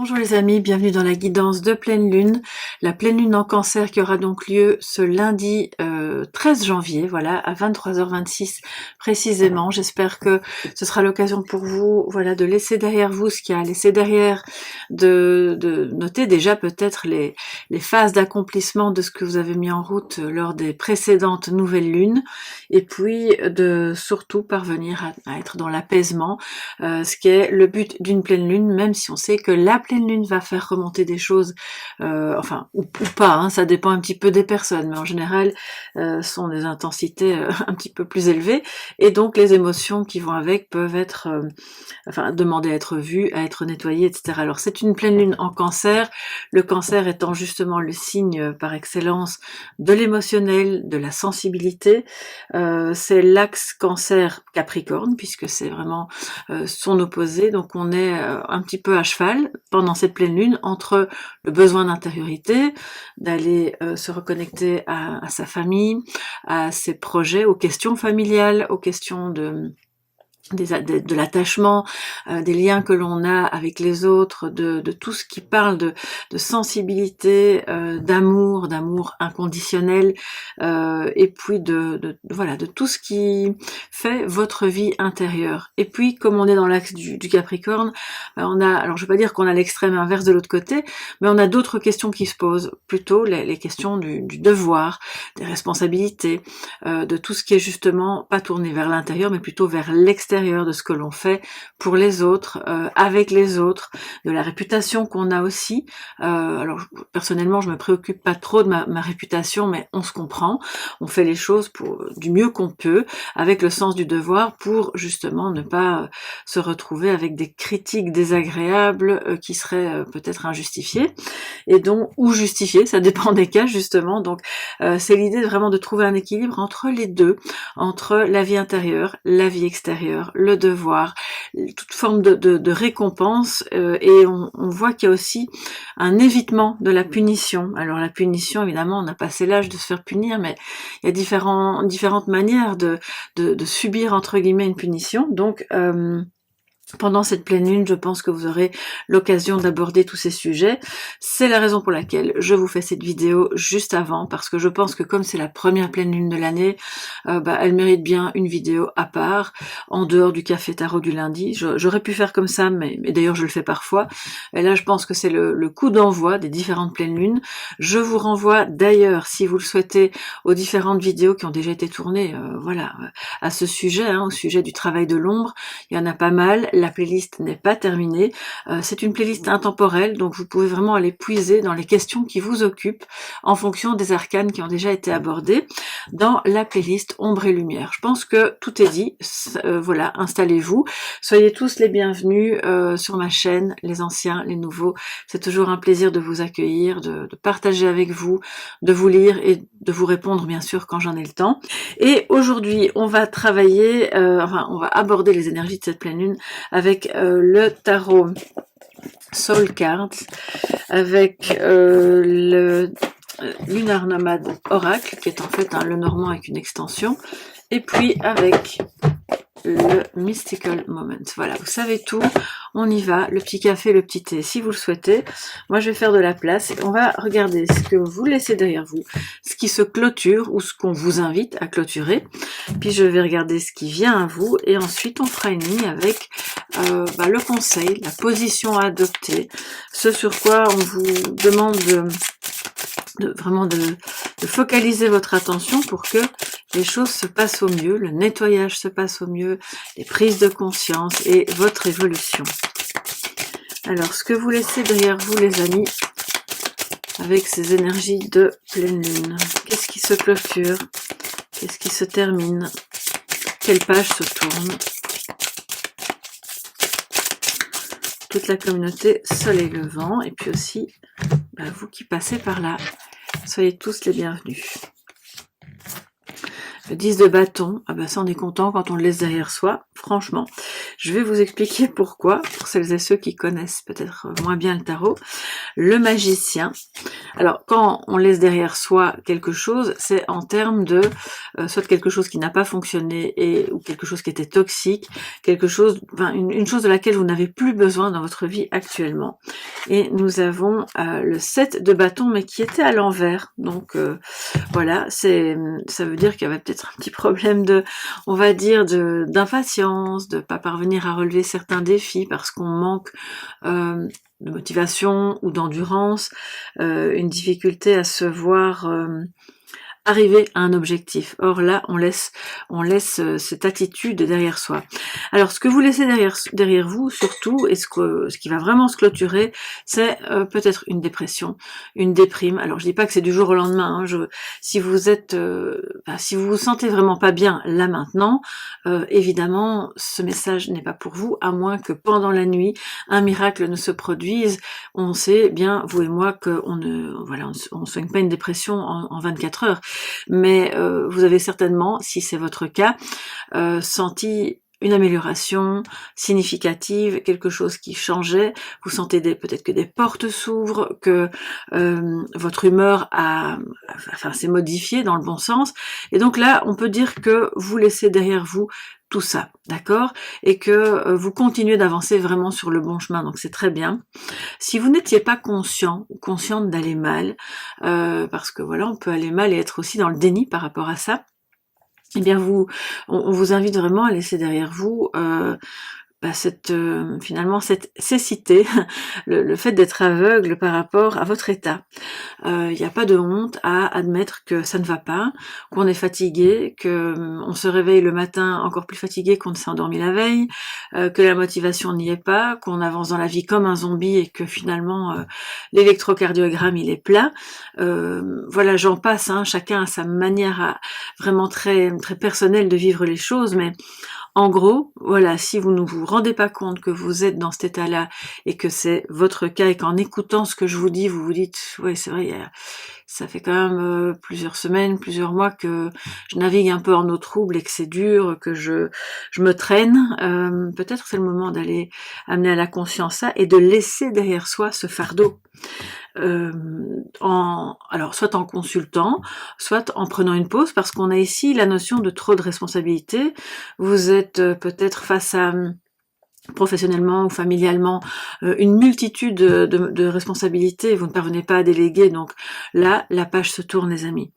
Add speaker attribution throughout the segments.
Speaker 1: Bonjour les amis, bienvenue dans la guidance de pleine lune. La pleine lune en cancer qui aura donc lieu ce lundi 13 janvier, voilà, à 23h26 précisément. J'espère que ce sera l'occasion pour vous, voilà, de laisser derrière vous ce qu'il y a à laisser derrière, de noter déjà peut-être les phases d'accomplissement de ce que vous avez mis en route lors des précédentes nouvelles lunes, et puis de surtout parvenir à être dans l'apaisement, ce qui est le but d'une pleine lune, même si on sait que la pleine lune va faire remonter des choses, enfin, ou pas, hein, ça dépend un petit peu des personnes, mais en général, sont des intensités un petit peu plus élevées, et donc les émotions qui vont avec peuvent être, enfin, demander à être vues, à être nettoyées, etc. Alors c'est une pleine lune en cancer, le cancer étant justement le signe par excellence de l'émotionnel, de la sensibilité, c'est l'axe cancer-capricorne, puisque c'est vraiment son opposé, donc on est un petit peu à cheval pendant cette pleine lune entre le besoin d'intériorité, d'aller se reconnecter à sa famille, à ses projets, aux questions familiales, aux questions de l'attachement, des liens que l'on a avec les autres, de tout ce qui parle de sensibilité, d'amour inconditionnel, et puis voilà, de tout ce qui fait votre vie intérieure. Et puis comme on est dans l'axe du Capricorne, on a, alors je veux pas dire qu'on a l'extrême inverse de l'autre côté, mais on a d'autres questions qui se posent, plutôt les questions du devoir, des responsabilités, de tout ce qui est justement pas tourné vers l'intérieur, mais plutôt vers l'extérieur, de ce que l'on fait pour les autres, avec les autres, de la réputation qu'on a aussi. Alors personnellement, je me préoccupe pas trop de ma réputation, mais on se comprend, on fait les choses du mieux qu'on peut, avec le sens du devoir, pour justement ne pas se retrouver avec des critiques désagréables qui seraient peut-être injustifiées, et donc, ou justifiées, ça dépend des cas justement. Donc c'est l'idée vraiment de trouver un équilibre entre les deux, entre la vie intérieure, la vie extérieure, le devoir, toute forme de récompense, et on voit qu'il y a aussi un évitement de la punition. Alors la punition, évidemment, on n'a pas passé l'âge de se faire punir, mais il y a différentes manières de subir entre guillemets une punition. Donc pendant cette pleine lune, je pense que vous aurez l'occasion d'aborder tous ces sujets. C'est la raison pour laquelle je vous fais cette vidéo juste avant, parce que je pense que comme c'est la première pleine lune de l'année, elle mérite bien une vidéo à part, en dehors du café tarot du lundi. J'aurais pu faire comme ça, mais d'ailleurs je le fais parfois. Et là, je pense que c'est le coup d'envoi des différentes pleines lunes. Je vous renvoie d'ailleurs, si vous le souhaitez, aux différentes vidéos qui ont déjà été tournées, voilà, à ce sujet, hein, au sujet du travail de l'ombre. Il y en a pas mal. La playlist n'est pas terminée, c'est une playlist intemporelle, donc vous pouvez vraiment aller puiser dans les questions qui vous occupent en fonction des arcanes qui ont déjà été abordées dans la playlist Ombre et Lumière. Je pense que tout est dit, voilà, installez-vous, soyez tous les bienvenus sur ma chaîne, les anciens, les nouveaux, c'est toujours un plaisir de vous accueillir, de partager avec vous, de vous lire et de vous répondre bien sûr quand j'en ai le temps. Et aujourd'hui, on va travailler, on va aborder les énergies de cette pleine lune avec le tarot Soul Cards, avec le Lunar Nomade Oracle, qui est en fait un Lenormand avec une extension, et puis avec le Mystical Moment. Voilà, vous savez tout, on y va, le petit café, le petit thé, si vous le souhaitez. Moi, je vais faire de la place et on va regarder ce que vous laissez derrière vous, ce qui se clôture ou ce qu'on vous invite à clôturer. Puis, je vais regarder ce qui vient à vous et ensuite, on fera une ligne avec le conseil, la position à adopter, ce sur quoi on vous demande vraiment de focaliser votre attention pour que les choses se passent au mieux, le nettoyage se passe au mieux, les prises de conscience et votre évolution. Alors, ce que vous laissez derrière vous, les amis, avec ces énergies de pleine lune, qu'est-ce qui se clôture? Qu'est-ce qui se termine? Quelle page se tourne? Toute la communauté Soleil Levant, et puis aussi vous qui passez par là, soyez tous les bienvenus. Le 10 de bâton, ça on est content quand on le laisse derrière soi, franchement. Je vais vous expliquer pourquoi, pour celles et ceux qui connaissent peut-être moins bien le tarot. le magicien. Alors, quand on laisse derrière soi quelque chose, c'est en termes de soit quelque chose qui n'a pas fonctionné ou quelque chose qui était toxique, quelque chose, enfin, une chose de laquelle vous n'avez plus besoin dans votre vie actuellement. Et nous avons le 7 de bâton, mais qui était à l'envers. Donc voilà, ça veut dire qu'il y avait peut-être un petit problème on va dire, d'impatience, de pas parvenir à relever certains défis parce qu'on manque de motivation ou d'endurance, une difficulté à se voir arriver à un objectif. Or là, on laisse cette attitude derrière soi. Alors, ce que vous laissez derrière vous, surtout, et ce qui va vraiment se clôturer, c'est peut-être une dépression, une déprime. Alors, je dis pas que c'est du jour au lendemain. Hein, si vous êtes, si vous vous sentez vraiment pas bien là maintenant, évidemment, ce message n'est pas pour vous, à moins que pendant la nuit, un miracle ne se produise. On sait bien, vous et moi, qu'on on soigne pas une dépression en 24 heures. Mais vous avez certainement, si c'est votre cas, senti une amélioration significative, quelque chose qui changeait, vous sentez peut-être que des portes s'ouvrent, que votre humeur s'est modifiée dans le bon sens, et donc là, on peut dire que vous laissez derrière vous tout ça, d'accord, et que vous continuez d'avancer vraiment sur le bon chemin, donc c'est très bien. Si vous n'étiez pas conscient ou consciente d'aller mal, parce que voilà, on peut aller mal et être aussi dans le déni par rapport à ça, eh bien on vous invite vraiment à laisser derrière vous finalement cette cécité, le fait d'être aveugle par rapport à votre état. Il n'y a pas de honte à admettre que ça ne va pas, qu'on est fatigué, que on se réveille le matin encore plus fatigué qu'on ne s'est endormi la veille, que la motivation n'y est pas, qu'on avance dans la vie comme un zombie et que finalement l'électrocardiogramme il est plat. Voilà, j'en passe, hein, chacun a sa manière vraiment très, très personnelle de vivre les choses, mais en gros, voilà, si vous ne vous rendez pas compte que vous êtes dans cet état-là et que c'est votre cas et qu'en écoutant ce que je vous dis, vous vous dites, ouais, c'est vrai, ça fait quand même plusieurs semaines, plusieurs mois que je navigue un peu en eau trouble et que c'est dur, que je me traîne, peut-être c'est le moment d'aller amener à la conscience ça et de laisser derrière soi ce fardeau. Alors soit en consultant, soit en prenant une pause, parce qu'on a ici la notion de trop de responsabilité. Vous êtes peut-être face à professionnellement ou familialement, une multitude de responsabilités, vous ne parvenez pas à déléguer, donc là, la page se tourne, les amis.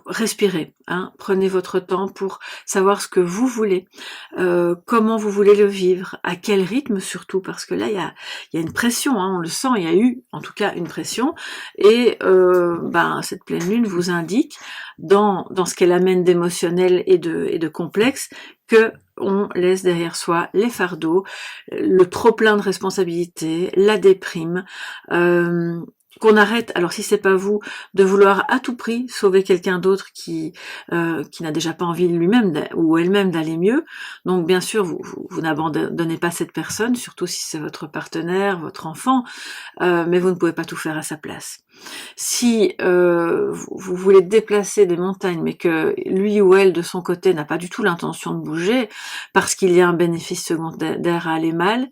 Speaker 1: Respirez, hein, prenez votre temps pour savoir ce que vous voulez, comment vous voulez le vivre, à quel rythme surtout, parce que là, il y a une pression, hein, on le sent, il y a eu en tout cas une pression, et cette pleine lune vous indique, dans ce qu'elle amène d'émotionnel et de complexe, que on laisse derrière soi les fardeaux, le trop-plein de responsabilités, la déprime, qu'on arrête, alors si c'est pas vous, de vouloir à tout prix sauver quelqu'un d'autre qui n'a déjà pas envie lui-même ou elle-même d'aller mieux. Donc bien sûr, vous n'abandonnez pas cette personne, surtout si c'est votre partenaire, votre enfant, mais vous ne pouvez pas tout faire à sa place. Si vous voulez déplacer des montagnes, mais que lui ou elle, de son côté, n'a pas du tout l'intention de bouger, parce qu'il y a un bénéfice secondaire à aller mal,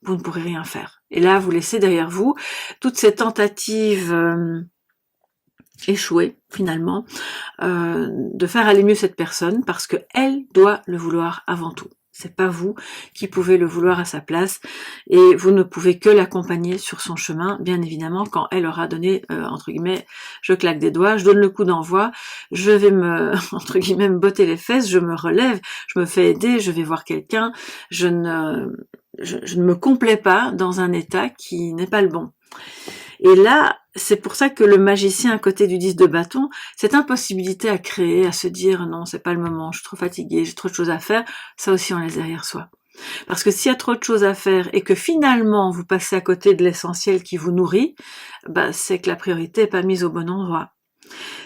Speaker 1: vous ne pourrez rien faire. Et là, vous laissez derrière vous toutes ces tentatives échouées, finalement, de faire aller mieux cette personne, parce que elle doit le vouloir avant tout. C'est pas vous qui pouvez le vouloir à sa place, et vous ne pouvez que l'accompagner sur son chemin, bien évidemment, quand elle aura donné, entre guillemets, je claque des doigts, je donne le coup d'envoi, je vais entre guillemets, me botter les fesses, je me relève, je me fais aider, je vais voir quelqu'un, je ne me complais pas dans un état qui n'est pas le bon. Et là, c'est pour ça que le magicien à côté du 10 de bâton, cette impossibilité à créer, à se dire non, c'est pas le moment, je suis trop fatiguée, j'ai trop de choses à faire, ça aussi on laisse derrière soi. Parce que s'il y a trop de choses à faire et que finalement vous passez à côté de l'essentiel qui vous nourrit, c'est que la priorité n'est pas mise au bon endroit.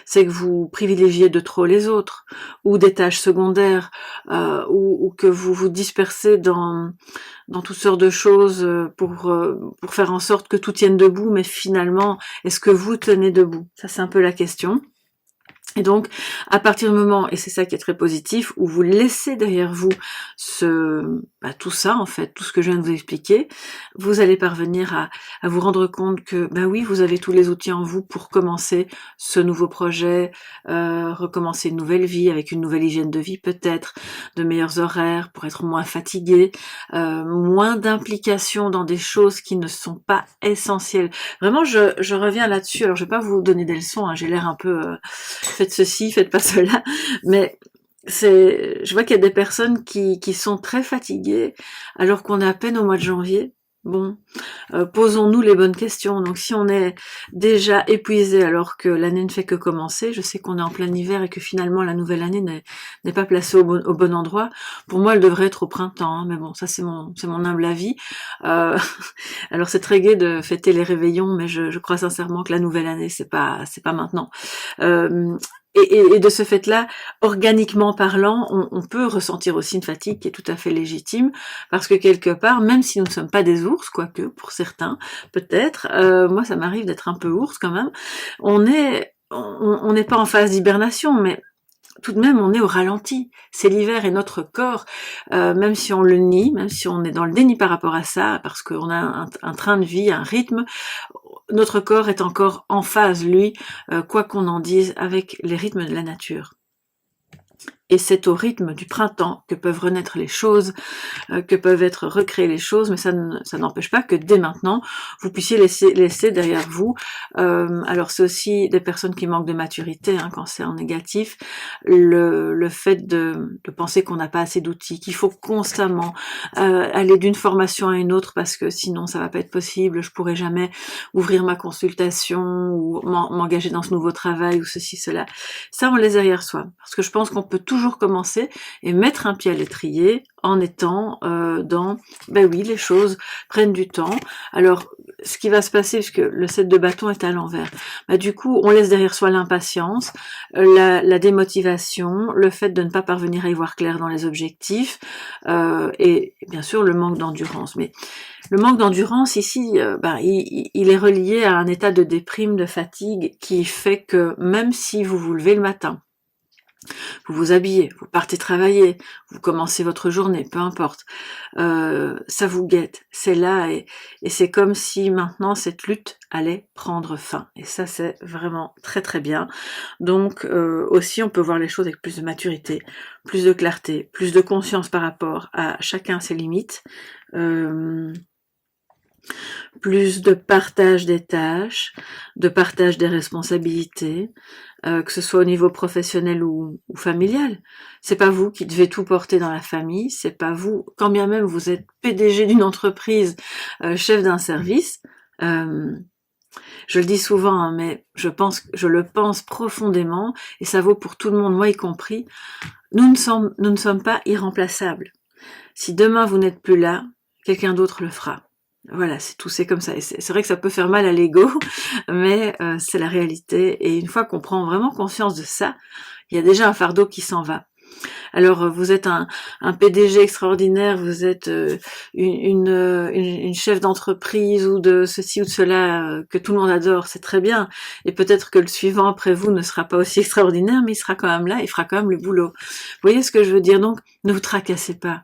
Speaker 1: C'est que vous privilégiez de trop les autres, ou des tâches secondaires, ou que vous vous dispersez dans toutes sortes de choses pour faire en sorte que tout tienne debout, mais finalement, est-ce que vous tenez debout? Ça, c'est un peu la question. Et donc, à partir du moment, et c'est ça qui est très positif, où vous laissez derrière vous tout ça en fait, tout ce que je viens de vous expliquer, vous allez parvenir à vous rendre compte que oui, vous avez tous les outils en vous pour commencer ce nouveau projet, recommencer une nouvelle vie avec une nouvelle hygiène de vie peut-être, de meilleurs horaires pour être moins fatigué, moins d'implication dans des choses qui ne sont pas essentielles. Vraiment, je reviens là-dessus. Alors, je vais pas vous donner des leçons, hein, j'ai l'air un peu faites ceci, faites pas cela, mais je vois qu'il y a des personnes qui sont très fatiguées alors qu'on est à peine au mois de janvier. Bon, posons-nous les bonnes questions. Donc si on est déjà épuisé alors que l'année ne fait que commencer, je sais qu'on est en plein hiver et que finalement la nouvelle année n'est pas placée au bon endroit. Pour moi, elle devrait être au printemps, hein, mais bon, ça c'est mon humble avis. Euh, alors c'est très gai de fêter les réveillons, mais je crois sincèrement que la nouvelle année c'est pas maintenant. Euh, et de ce fait-là, organiquement parlant, on peut ressentir aussi une fatigue qui est tout à fait légitime, parce que quelque part, même si nous ne sommes pas des ours, quoique pour certains, peut-être, moi ça m'arrive d'être un peu ours quand même, on n'est pas en phase d'hibernation, mais tout de même on est au ralenti. C'est l'hiver et notre corps, même si on le nie, même si on est dans le déni par rapport à ça, parce qu'on a un train de vie, un rythme, notre corps est encore en phase, lui, quoi qu'on en dise, avec les rythmes de la nature. Et c'est au rythme du printemps que peuvent renaître les choses, que peuvent être recréées les choses, mais ça n'empêche pas que dès maintenant, vous puissiez laisser derrière vous. Alors c'est aussi des personnes qui manquent de maturité, hein, quand c'est en négatif, le fait de penser qu'on n'a pas assez d'outils, qu'il faut constamment aller d'une formation à une autre parce que sinon ça va pas être possible, je pourrai jamais ouvrir ma consultation ou m'engager dans ce nouveau travail ou ceci, cela. Ça, on le laisse derrière soi, parce que je pense qu'on peut toujours commencer et mettre un pied à l'étrier en étant dans, oui, les choses prennent du temps. Alors, ce qui va se passer, puisque le 7 de bâton est à l'envers, du coup, on laisse derrière soi l'impatience, la démotivation, le fait de ne pas parvenir à y voir clair dans les objectifs, et bien sûr le manque d'endurance. Mais le manque d'endurance ici, il est relié à un état de déprime, de fatigue, qui fait que même si vous vous levez le matin, vous vous habillez, vous partez travailler, vous commencez votre journée, peu importe, ça vous guette, c'est là, et c'est comme si maintenant cette lutte allait prendre fin, et ça c'est vraiment très très bien. Donc aussi on peut voir les choses avec plus de maturité, plus de clarté, plus de conscience par rapport à chacun ses limites, plus de partage des tâches, de partage des responsabilités, que ce soit au niveau professionnel ou familial. C'est pas vous qui devez tout porter dans la famille, c'est pas vous, quand bien même vous êtes PDG d'une entreprise, chef d'un service, je le dis souvent, hein, mais je le pense profondément, et ça vaut pour tout le monde, moi y compris, nous ne sommes pas irremplaçables. Si demain vous n'êtes plus là, quelqu'un d'autre le fera. Voilà, c'est tout, c'est comme ça. Et c'est vrai que ça peut faire mal à l'ego, mais c'est la réalité. Et une fois qu'on prend vraiment conscience de ça, il y a déjà un fardeau qui s'en va. Alors, vous êtes un PDG extraordinaire, vous êtes une chef d'entreprise ou de ceci ou de cela que tout le monde adore, c'est très bien. Et peut-être que le suivant après vous ne sera pas aussi extraordinaire, mais il sera quand même là, il fera quand même le boulot. Vous voyez ce que je veux dire? Donc, ne vous tracassez pas.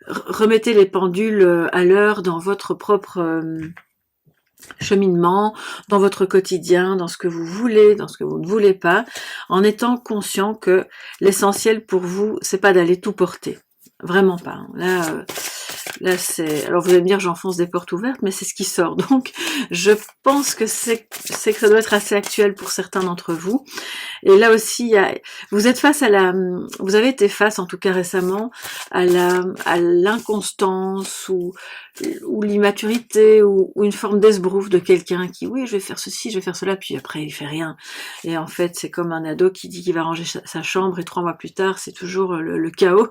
Speaker 1: Remettez les pendules à l'heure dans votre propre cheminement, dans votre quotidien, dans ce que vous voulez, dans ce que vous ne voulez pas, en étant conscient que l'essentiel pour vous, c'est pas d'aller tout porter. Vraiment pas. Là c'est... Alors vous allez me dire, j'enfonce des portes ouvertes, mais c'est ce qui sort. Donc, je pense que c'est que ça doit être assez actuel pour certains d'entre vous. Et là aussi, vous êtes face vous avez été face, en tout cas récemment, à l'inconstance ou l'immaturité ou une forme d'esbrouffe de quelqu'un qui, oui, je vais faire ceci, je vais faire cela, puis après il fait rien. Et en fait, c'est comme un ado qui dit qu'il va ranger sa chambre et 3 mois plus tard, c'est toujours le chaos.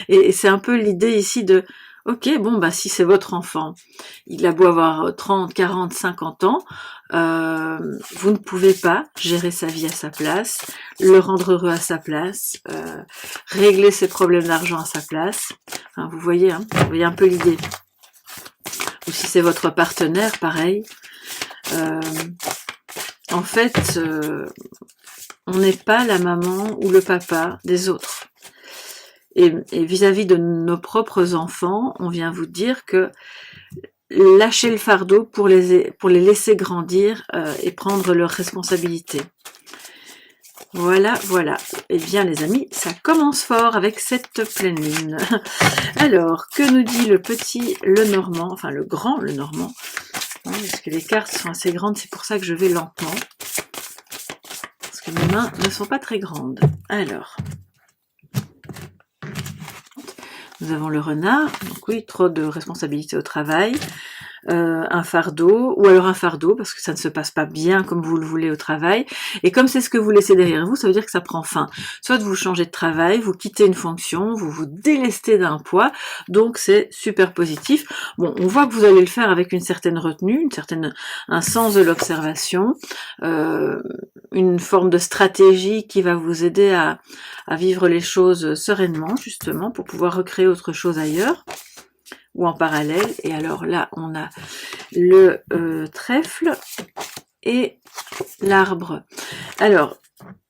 Speaker 1: Et c'est un peu l'idée ici de, ok, bon, si c'est votre enfant, il a beau avoir 30, 40, 50 ans, vous ne pouvez pas gérer sa vie à sa place, le rendre heureux à sa place, régler ses problèmes d'argent à sa place. Hein, vous voyez un peu l'idée. Ou si c'est votre partenaire, pareil. En fait, on n'est pas la maman ou le papa des autres. Et vis-à-vis de nos propres enfants, on vient vous dire que lâchez le fardeau pour les laisser grandir et prendre leurs responsabilités. Voilà, voilà. Eh bien les amis, ça commence fort avec cette pleine lune. Alors, que nous dit le petit Lenormand, enfin le grand Lenormand, hein, parce que les cartes sont assez grandes, c'est pour ça que je vais lentement. Parce que mes mains ne sont pas très grandes. Alors, nous avons le renard, donc oui, trop de responsabilités au travail, un fardeau, ou alors un fardeau, parce que ça ne se passe pas bien comme vous le voulez au travail, et comme c'est ce que vous laissez derrière vous, ça veut dire que ça prend fin. Soit vous changez de travail, vous quittez une fonction, vous vous délestez d'un poids, donc c'est super positif. Bon, on voit que vous allez le faire avec une certaine retenue, un sens de l'observation, une forme de stratégie qui va vous aider à vivre les choses sereinement, justement, pour pouvoir recréer autre chose ailleurs, ou en parallèle. Et alors là, on a le trèfle et l'arbre. Alors,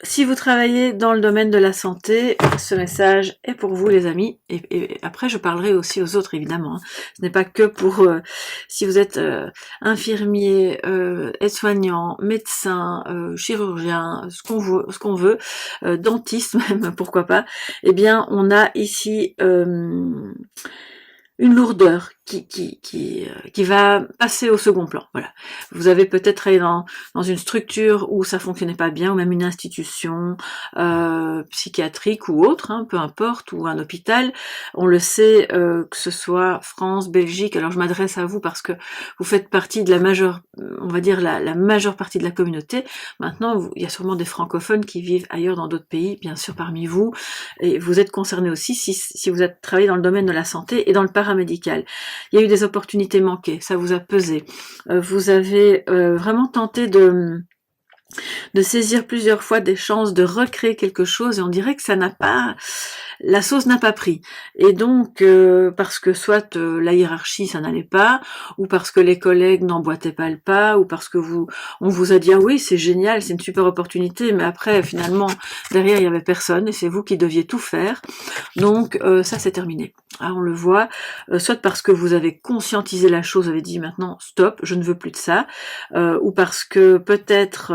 Speaker 1: si vous travaillez dans le domaine de la santé, ce message est pour vous les amis, et après je parlerai aussi aux autres évidemment, hein. Ce n'est pas que pour si vous êtes infirmier, aide-soignant, médecin, chirurgien, ce qu'on veut, dentiste même, pourquoi pas, eh bien on a ici une lourdeur qui va passer au second plan. Voilà. Vous avez peut-être travaillé dans une structure où ça fonctionnait pas bien, ou même une institution psychiatrique ou autre, hein, peu importe, ou un hôpital. On le sait, que ce soit France, Belgique. Alors je m'adresse à vous parce que vous faites partie de la majeure, on va dire la majeure partie de la communauté. Maintenant, il y a sûrement des francophones qui vivent ailleurs dans d'autres pays, bien sûr parmi vous, et vous êtes concernés aussi si vous êtes travaillé dans le domaine de la santé et dans le paramédical. Il y a eu des opportunités manquées, ça vous a pesé. Vous avez vraiment tenté de saisir plusieurs fois des chances de recréer quelque chose et on dirait que ça n'a pas, la sauce n'a pas pris. Et donc, parce que soit la hiérarchie ça n'allait pas, ou parce que les collègues n'emboîtaient pas le pas, ou parce que on vous a dit ah oui c'est génial, c'est une super opportunité, mais après finalement derrière il y avait personne et c'est vous qui deviez tout faire. Donc ça c'est terminé. Ah, on le voit, soit parce que vous avez conscientisé la chose, vous avez dit maintenant stop, je ne veux plus de ça, ou parce que peut-être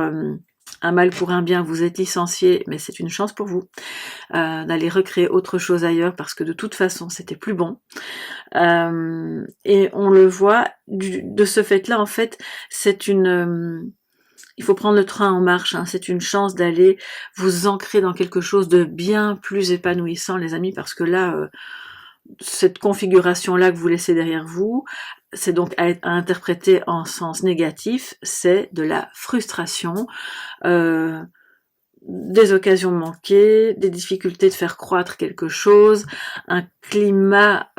Speaker 1: un mal pour un bien, vous êtes licencié, mais c'est une chance pour vous d'aller recréer autre chose ailleurs parce que de toute façon c'était plus bon. Et on le voit de ce fait-là, en fait, c'est une il faut prendre le train en marche, hein. C'est une chance d'aller vous ancrer dans quelque chose de bien plus épanouissant, les amis, parce que là, cette configuration-là que vous laissez derrière vous, c'est donc à interpréter en sens négatif, c'est de la frustration, des occasions manquées, des difficultés de faire croître quelque chose, un climat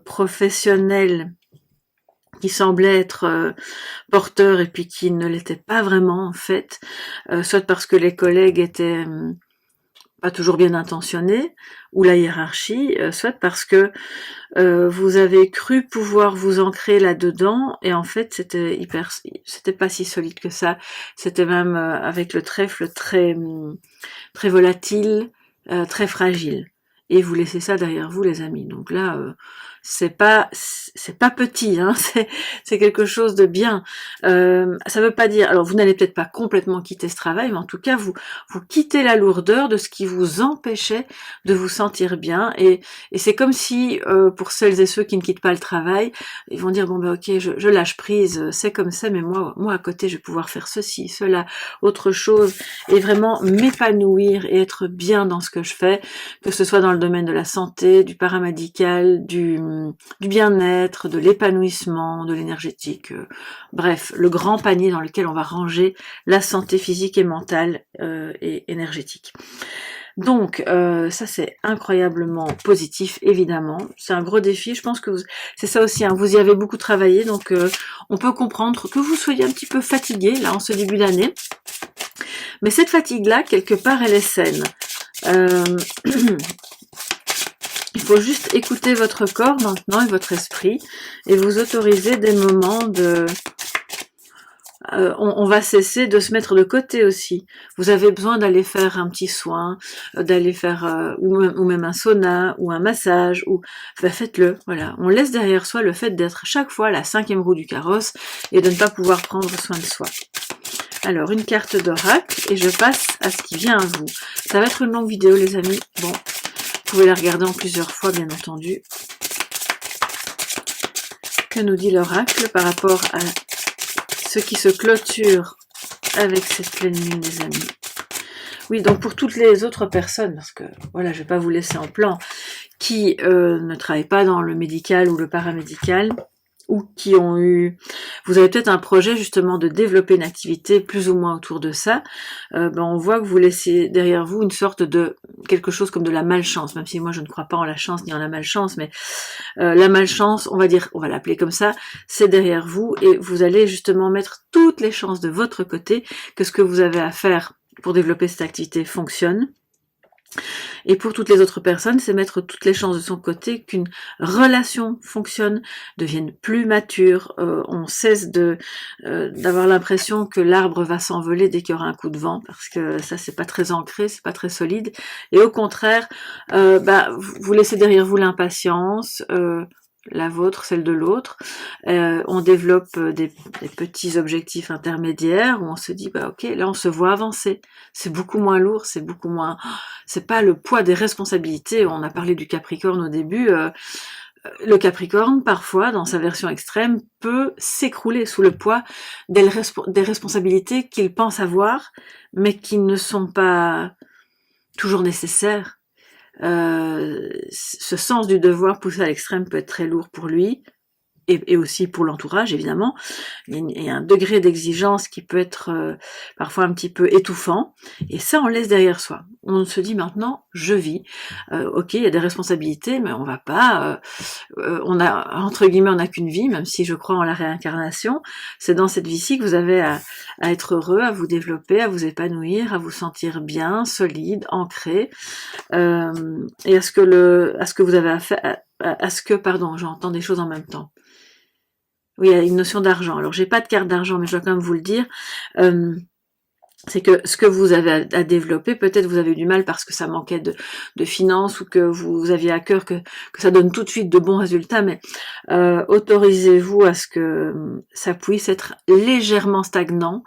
Speaker 1: professionnel qui semblait être porteur et puis qui ne l'était pas vraiment en fait, soit parce que les collègues étaient pas toujours bien intentionnés, ou la hiérarchie, soit parce que vous avez cru pouvoir vous ancrer là-dedans, et en fait c'était pas si solide que ça, c'était même avec le trèfle très volatile, très fragile. Et vous laissez ça derrière vous les amis, donc là c'est pas petit, hein, c'est quelque chose de bien. Ça veut pas dire, alors vous n'allez peut-être pas complètement quitter ce travail, mais en tout cas vous quittez la lourdeur de ce qui vous empêchait de vous sentir bien, et c'est comme si pour celles et ceux qui ne quittent pas le travail, ils vont dire bon ben ok, je lâche prise, c'est comme ça, mais moi à côté je vais pouvoir faire ceci, cela, autre chose, et vraiment m'épanouir et être bien dans ce que je fais, que ce soit dans le domaine de la santé, du paramédical, du bien-être, de l'épanouissement, de l'énergétique, bref, le grand panier dans lequel on va ranger la santé physique et mentale et énergétique. Donc ça c'est incroyablement positif, évidemment, c'est un gros défi, je pense que c'est ça aussi, hein, vous y avez beaucoup travaillé, donc on peut comprendre que vous soyez un petit peu fatigué là en ce début d'année, mais cette fatigue là quelque part elle est saine. Il faut juste écouter votre corps maintenant et votre esprit et vous autoriser des moments on va cesser de se mettre de côté aussi. Vous avez besoin d'aller faire un petit soin, d'aller faire ou même un sauna ou un massage, ou faites-le. Voilà, on laisse derrière soi le fait d'être chaque fois la 5e roue du carrosse et de ne pas pouvoir prendre soin de soi. Alors, une carte d'oracle et je passe à ce qui vient à vous. Ça va être une longue vidéo, les amis. Bon, vous pouvez la regarder en plusieurs fois, bien entendu. Que nous dit l'oracle par rapport à ce qui se clôture avec cette pleine lune, les amis? Oui, donc pour toutes les autres personnes, parce que voilà, je vais pas vous laisser en plan, qui ne travaillent pas dans le médical ou le paramédical, ou qui ont eu, vous avez peut-être un projet justement de développer une activité plus ou moins autour de ça, on voit que vous laissez derrière vous une sorte de quelque chose comme de la malchance, même si moi je ne crois pas en la chance ni en la malchance, mais la malchance, on va l'appeler comme ça, c'est derrière vous et vous allez justement mettre toutes les chances de votre côté que ce que vous avez à faire pour développer cette activité fonctionne. Et pour toutes les autres personnes, c'est mettre toutes les chances de son côté qu'une relation fonctionne, devienne plus mature, on cesse d'avoir l'impression que l'arbre va s'envoler dès qu'il y aura un coup de vent, parce que ça c'est pas très ancré, c'est pas très solide, et au contraire, vous laissez derrière vous l'impatience, la vôtre, celle de l'autre, on développe des petits objectifs intermédiaires où on se dit ok, là on se voit avancer, c'est beaucoup moins lourd, c'est pas le poids des responsabilités. On a parlé du Capricorne au début, le Capricorne parfois dans sa version extrême peut s'écrouler sous le poids des responsabilités qu'il pense avoir mais qui ne sont pas toujours nécessaires. Ce sens du devoir poussé à l'extrême peut être très lourd pour lui et aussi pour l'entourage évidemment. Il y a un degré d'exigence qui peut être parfois un petit peu étouffant et ça on laisse derrière soi. On se dit maintenant je vis, ok il y a des responsabilités mais on va pas, on a entre guillemets on n'a qu'une vie, même si je crois en la réincarnation. C'est dans cette vie-ci que vous avez à être heureux, à vous développer, à vous épanouir, à vous sentir bien, solide, ancré, et à ce que vous avez à faire, pardon, j'entends des choses en même temps. Oui, il y a une notion d'argent. Alors, j'ai pas de carte d'argent, mais je dois quand même vous le dire. C'est que ce que vous avez à développer, peut-être vous avez eu du mal parce que ça manquait de finances ou que vous aviez à cœur que ça donne tout de suite de bons résultats, mais autorisez-vous à ce que ça puisse être légèrement stagnant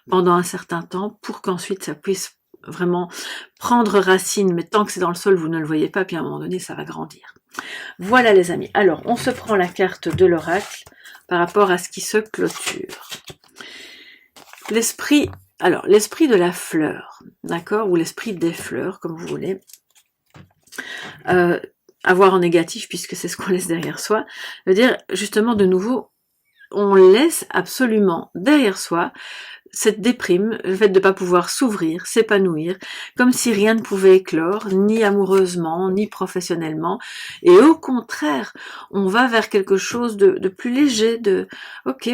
Speaker 1: pendant un certain temps pour qu'ensuite ça puisse vraiment prendre racine, mais tant que c'est dans le sol, vous ne le voyez pas, puis à un moment donné, ça va grandir. Voilà les amis. Alors, on se prend la carte de l'oracle par rapport à ce qui se clôture. L'esprit de la fleur, d'accord, ou l'esprit des fleurs, comme vous voulez, à voir en négatif, puisque c'est ce qu'on laisse derrière soi, veut dire, justement, de nouveau, on laisse absolument derrière soi cette déprime, le fait de ne pas pouvoir s'ouvrir, s'épanouir, comme si rien ne pouvait éclore, ni amoureusement, ni professionnellement, et au contraire, on va vers quelque chose de plus léger, ok,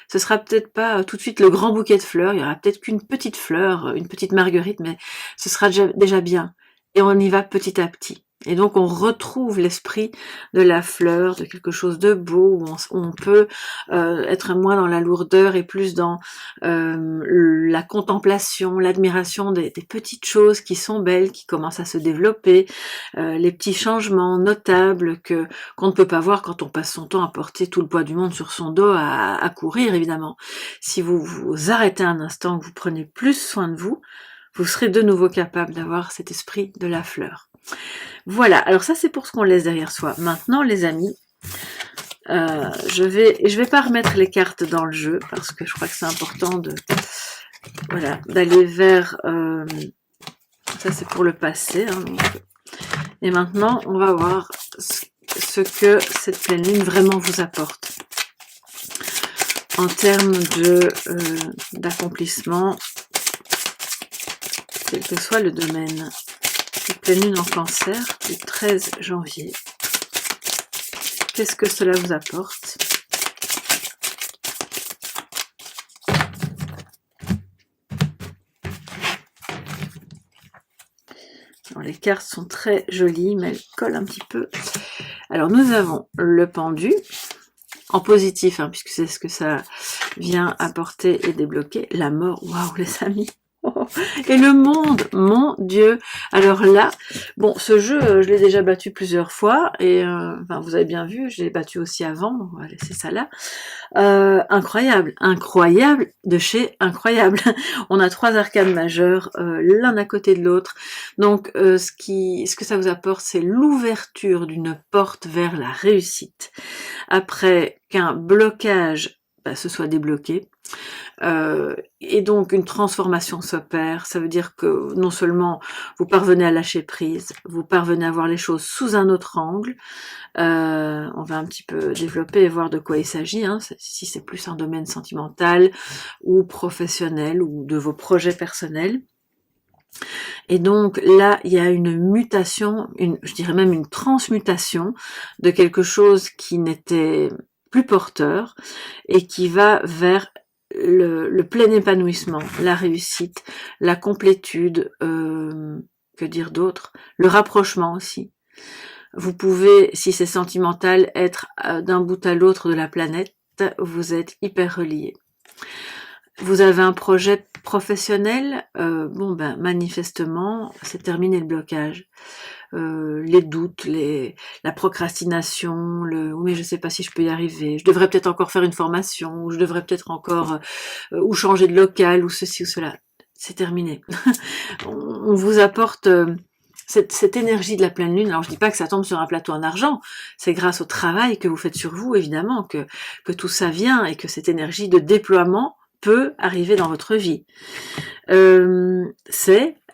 Speaker 1: ce sera peut-être pas tout de suite le grand bouquet de fleurs, il y aura peut-être qu'une petite fleur, une petite marguerite, mais ce sera déjà bien, et on y va petit à petit. Et donc on retrouve l'esprit de la fleur, de quelque chose de beau, où on peut être moins dans la lourdeur et plus dans la contemplation, l'admiration des petites choses qui sont belles, qui commencent à se développer, les petits changements notables qu'on ne peut pas voir quand on passe son temps à porter tout le poids du monde sur son dos, à courir évidemment. Si vous vous arrêtez un instant, que vous prenez plus soin de vous, vous serez de nouveau capable d'avoir cet esprit de la fleur. Voilà, alors ça c'est pour ce qu'on laisse derrière soi. Maintenant les amis, je vais pas remettre les cartes dans le jeu parce que je crois que c'est important d'aller vers ça c'est pour le passé, hein, donc. Et maintenant on va voir ce que cette pleine lune vraiment vous apporte en termes d'accomplissement, quel que soit le domaine. Cette pleine lune en Cancer du 13 janvier. Qu'est-ce que cela vous apporte? Alors, les cartes sont très jolies, mais elles collent un petit peu. Alors, nous avons le pendu, en positif, hein, puisque c'est ce que ça vient apporter et débloquer la mort. Waouh, les amis! Et le monde, mon Dieu. Alors là, bon, ce jeu, je l'ai déjà battu plusieurs fois, et enfin, vous avez bien vu, je l'ai battu aussi avant, on va laisser ça là. Incroyable, incroyable de chez incroyable. On a 3 arcanes majeures, l'un à côté de l'autre. Donc, ce que ça vous apporte, c'est l'ouverture d'une porte vers la réussite. Après qu'un blocage se soit débloqué, et donc une transformation s'opère. Ça veut dire que non seulement vous parvenez à lâcher prise, vous parvenez à voir les choses sous un autre angle. On va un petit peu développer et voir de quoi il s'agit, hein, si c'est plus un domaine sentimental ou professionnel ou de vos projets personnels. Et donc là, il y a une mutation, je dirais même une transmutation de quelque chose qui n'était plus porteur et qui va vers le plein épanouissement, la réussite, la complétude, que dire d'autre, le rapprochement aussi. Vous pouvez, si c'est sentimental, être d'un bout à l'autre de la planète, vous êtes hyper reliés. Vous avez un projet professionnel, bon ben manifestement, c'est terminé le blocage. Les doutes, la procrastination, mais je sais pas si je peux y arriver, je devrais peut-être encore faire une formation, ou je devrais peut-être encore ou changer de local, ou ceci ou cela. C'est terminé. On vous apporte cette énergie de la pleine lune. Alors je dis pas que ça tombe sur un plateau en argent, c'est grâce au travail que vous faites sur vous, évidemment, que tout ça vient, et que cette énergie de déploiement peut arriver dans votre vie.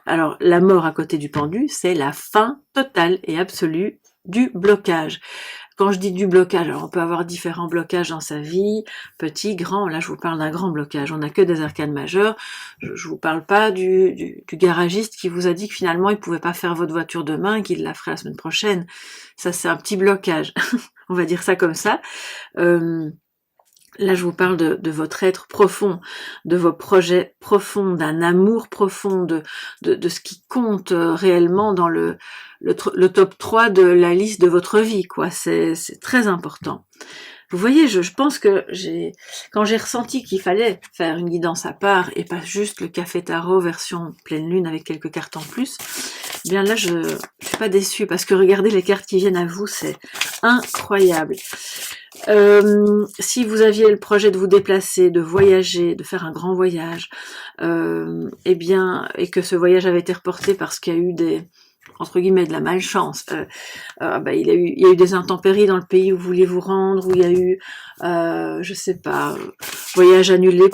Speaker 1: Alors, la mort à côté du pendu, c'est la fin totale et absolue du blocage. Quand je dis du blocage, alors on peut avoir différents blocages dans sa vie, petit, grand, là je vous parle d'un grand blocage, on n'a que des arcanes majeures, je vous parle pas du garagiste qui vous a dit que finalement il pouvait pas faire votre voiture demain et qu'il la ferait la semaine prochaine. Ça c'est un petit blocage, on va dire ça comme ça. Là, je vous parle de votre être profond, de vos projets profonds, d'un amour profond, de ce qui compte réellement dans le top 3 de la liste de votre vie, quoi. C'est très important. Vous voyez, je pense que quand j'ai ressenti qu'il fallait faire une guidance à part et pas juste le café tarot version pleine lune avec quelques cartes en plus, eh bien là, je suis pas déçue parce que regardez les cartes qui viennent à vous, c'est incroyable. Si vous aviez le projet de vous déplacer, de voyager, de faire un grand voyage, eh bien, et que ce voyage avait été reporté parce qu'il y a eu entre guillemets, de la malchance. Il y a eu des intempéries dans le pays où vous vouliez vous rendre, où il y a eu, je sais pas, voyage annulé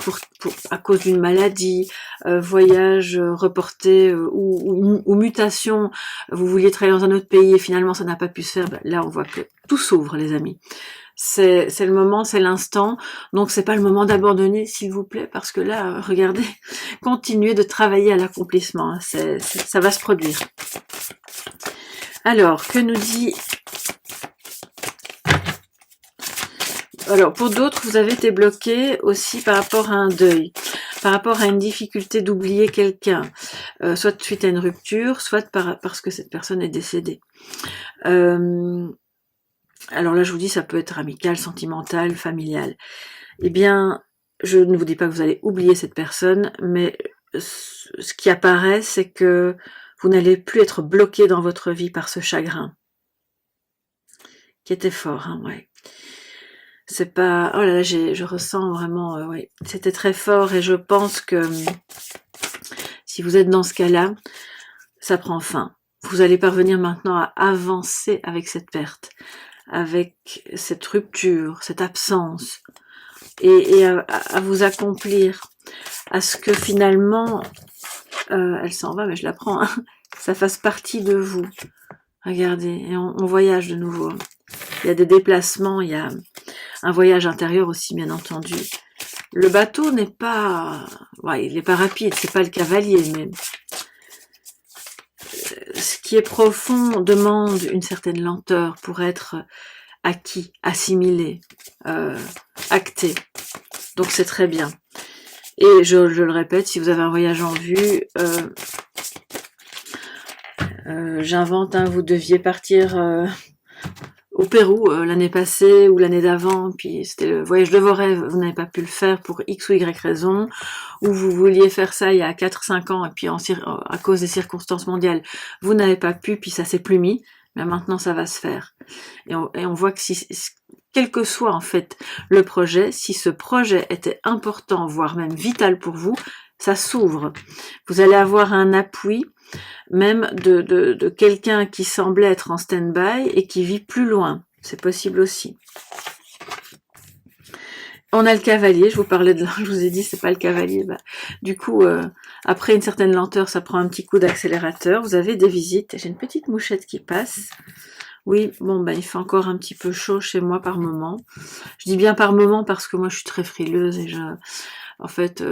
Speaker 1: à cause d'une maladie, voyage reporté ou mutation, vous vouliez travailler dans un autre pays et finalement ça n'a pas pu se faire. Là, on voit que tout s'ouvre, les amis. C'est le moment, c'est l'instant, donc c'est pas le moment d'abandonner, s'il vous plaît, parce que là, regardez, continuez de travailler à l'accomplissement, hein, ça va se produire. Alors, que nous dit... Alors, pour d'autres, vous avez été bloqué aussi par rapport à un deuil, par rapport à une difficulté d'oublier quelqu'un, soit suite à une rupture, soit parce que cette personne est décédée. Alors là, je vous dis, ça peut être amical, sentimental, familial. Eh bien, je ne vous dis pas que vous allez oublier cette personne, mais ce qui apparaît, c'est que vous n'allez plus être bloqué dans votre vie par ce chagrin. Qui était fort, hein, ouais. C'est pas... Oh là là, je ressens vraiment... ouais, c'était très fort et je pense que si vous êtes dans ce cas-là, ça prend fin. Vous allez parvenir maintenant à avancer avec cette perte, avec cette rupture, cette absence, et à vous accomplir, à ce que finalement, elle s'en va, mais je la prends, hein, ça fasse partie de vous. Regardez, et on voyage de nouveau. Il y a des déplacements, il y a un voyage intérieur aussi, bien entendu. Le bateau n'est pas... Ouais, il n'est pas rapide, c'est pas le cavalier, mais... Ce qui est profond demande une certaine lenteur pour être acquis, assimilé, acté. Donc c'est très bien. Et je le répète, si vous avez un voyage en vue, j'invente, hein, vous deviez partir au Pérou l'année passée ou l'année d'avant, puis c'était le voyage de vos rêves, vous n'avez pas pu le faire pour X ou Y raison, ou vous vouliez faire ça il y a 4-5 ans, et puis à cause des circonstances mondiales, vous n'avez pas pu, puis ça s'est plus mis, mais maintenant ça va se faire. Et on voit que quel que soit en fait le projet, si ce projet était important, voire même vital pour vous, ça s'ouvre. Vous allez avoir un appui, même de quelqu'un qui semblait être en stand-by et qui vit plus loin. C'est possible aussi. On a le cavalier, je vous ai dit c'est pas le cavalier. Bah, du coup, après une certaine lenteur, ça prend un petit coup d'accélérateur. Vous avez des visites. J'ai une petite mouchette qui passe. Oui, bon, ben il fait encore un petit peu chaud chez moi par moment. Je dis bien par moment parce que moi je suis très frileuse et en fait,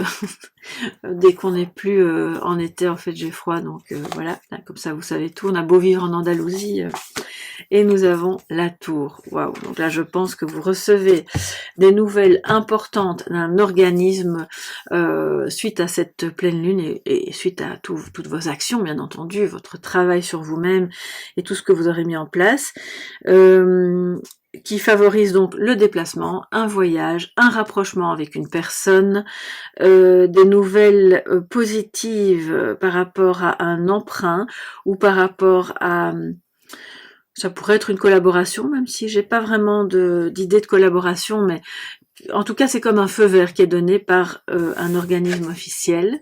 Speaker 1: dès qu'on n'est plus en été, en fait j'ai froid, donc voilà, comme ça vous savez tout. On a beau vivre en Andalousie et nous avons la tour. Waouh! Donc là je pense que vous recevez des nouvelles importantes d'un organisme suite à cette pleine lune et suite à toutes vos actions, bien entendu, votre travail sur vous-même et tout ce que vous aurez mis en place. Qui favorise donc le déplacement, un voyage, un rapprochement avec une personne, des nouvelles positives par rapport à un emprunt ou par rapport à... Ça pourrait être une collaboration, même si j'ai pas vraiment d'idée de collaboration, mais en tout cas c'est comme un feu vert qui est donné par un organisme officiel.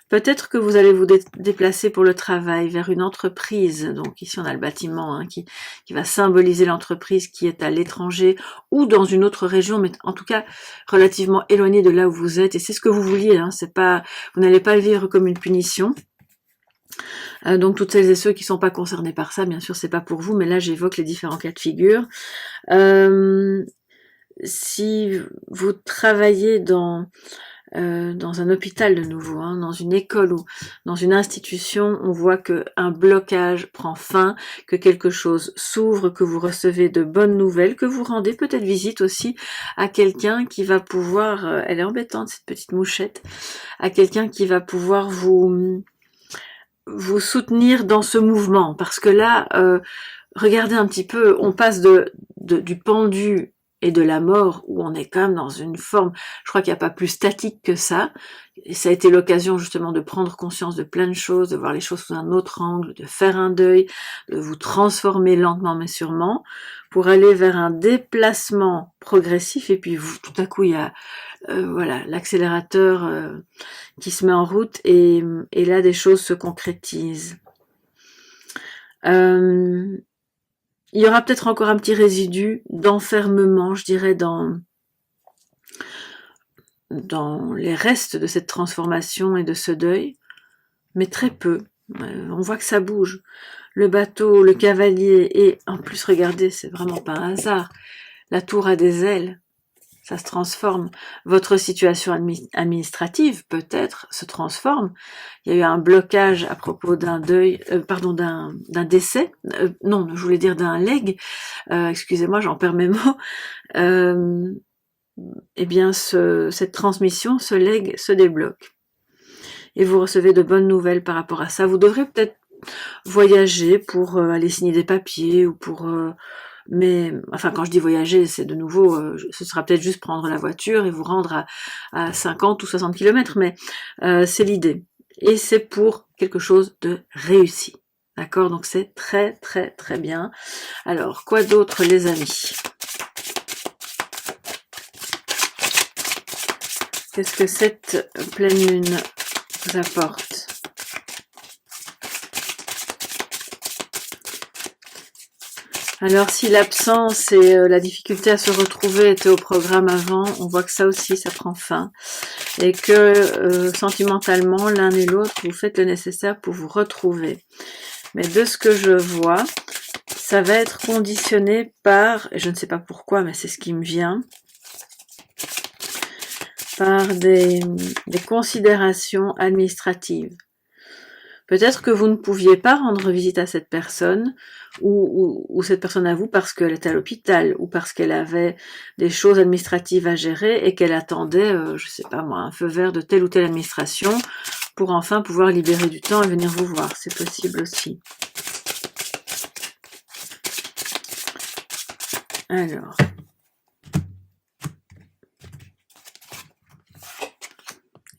Speaker 1: Peut-être que vous allez vous déplacer pour le travail vers une entreprise, donc ici on a le bâtiment hein, qui va symboliser l'entreprise qui est à l'étranger ou dans une autre région, mais en tout cas relativement éloignée de là où vous êtes, et c'est ce que vous vouliez, hein, c'est pas, vous n'allez pas le vivre comme une punition. Donc toutes celles et ceux qui sont pas concernés par ça, bien sûr c'est pas pour vous, mais là j'évoque les différents cas de figure. Si vous travaillez dans un hôpital de nouveau, hein, dans une école ou dans une institution, on voit que un blocage prend fin, que quelque chose s'ouvre, que vous recevez de bonnes nouvelles, que vous rendez peut-être visite aussi à quelqu'un qui va pouvoir, elle est embêtante cette petite mouchette, à quelqu'un qui va pouvoir vous soutenir dans ce mouvement, parce que là, regardez un petit peu, on passe du pendu et de la mort, où on est quand même dans une forme, je crois qu'il n'y a pas plus statique que ça, et ça a été l'occasion justement de prendre conscience de plein de choses, de voir les choses sous un autre angle, de faire un deuil, de vous transformer lentement mais sûrement, pour aller vers un déplacement progressif, et puis tout à coup il y a voilà l'accélérateur qui se met en route, et là des choses se concrétisent. Il y aura peut-être encore un petit résidu d'enfermement, je dirais, dans les restes de cette transformation et de ce deuil, mais très peu. On voit que ça bouge. Le bateau, le cavalier, et en plus, regardez, c'est vraiment pas un hasard. La tour a des ailes, ça se transforme. Votre situation administrative, peut-être, se transforme. Il y a eu un blocage à propos d'un deuil, pardon, d'un décès. Non, je voulais dire d'un legs. Excusez-moi, j'en perds mes mots. Eh bien, cette transmission, ce legs se débloque. Et vous recevez de bonnes nouvelles par rapport à ça. Vous devrez peut-être voyager pour aller signer des papiers ou pour... mais, enfin, quand je dis voyager, c'est de nouveau, ce sera peut-être juste prendre la voiture et vous rendre à 50 ou 60 km, mais c'est l'idée. Et c'est pour quelque chose de réussi. D'accord? Donc c'est très, très, très bien. Alors, quoi d'autre, les amis? Qu'est-ce que cette pleine lune vous apporte? Alors si l'absence et la difficulté à se retrouver étaient au programme avant, on voit que ça aussi, ça prend fin. Et que sentimentalement, l'un et l'autre, vous faites le nécessaire pour vous retrouver. Mais de ce que je vois, ça va être conditionné par, et je ne sais pas pourquoi, mais c'est ce qui me vient, par des considérations administratives. Peut-être que vous ne pouviez pas rendre visite à cette personne ou cette personne à vous parce qu'elle était à l'hôpital ou parce qu'elle avait des choses administratives à gérer et qu'elle attendait, je sais pas moi, un feu vert de telle ou telle administration pour enfin pouvoir libérer du temps et venir vous voir. C'est possible aussi. Alors,